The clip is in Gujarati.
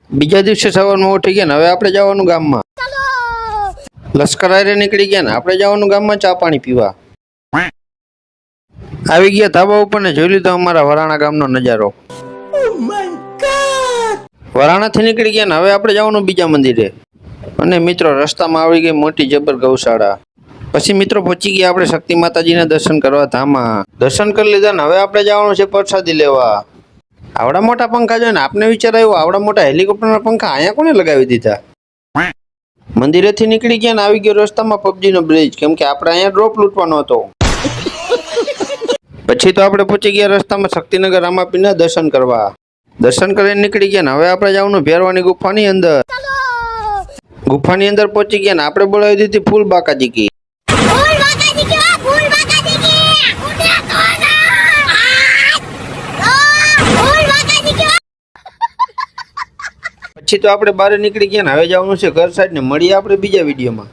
બીજા દિવસે સવારમાં ઉઠી ગયા ને હવે આપણે જવાનું ગામમાં. લશ્કર હારે નીકળી ગયા ને આપણે જવાનું ગામમાં ચા પાણી પીવા. આવી ગયા ધાબા ઉપર ને જોઈ લીધો અમારા વરાણા ગામનો નજારો. વરાણાથી નીકળી ગયા ને હવે આપણે જવાનું બીજા મંદિરે. અને મિત્રો રસ્તામાં આવી ગઈ મોટી જબર ગૌશાળા. પછી મિત્રો પહોંચી ગયા આપણે શક્તિ માતાજીના દર્શન કરવા ધામમાં. દર્શન કરી લીધા ને હવે આપણે જવાનું છે પ્રસાદી લેવા. આવડા મોટા પંખા જોઈને આપને વિચાર આવ્યો આવડા મોટા હેલિકોપ્ટરના પંખા અહીંયા કોને લગાવી દીધા. મંદિરેથી નીકળી ગયા ને આવી ગયો રસ્તામાં પબજીનો બ્રિજ, કેમ કે આપણે અહીંયા ડ્રોપ લૂંટવાનો હતો. પછી તો આપણે પહોંચી ગયા રસ્તામાં શક્તિનગર રામાપીરના દર્શન કરવા. દર્શન કરીને નીકળી ગયા ને હવે આપણે જવાનું ભેરવાની ગુફાની અંદર. ગુફાની અંદર પહોંચી ગયા ને આપણે બોલાવી દીધી ફૂલ બાકાજી કી. પછી તો આપણે બહાર નીકળી ગયા ને હવે જવાનું છે ઘર સાઈડ ને. મળીએ આપણે બીજા વિડીયોમાં.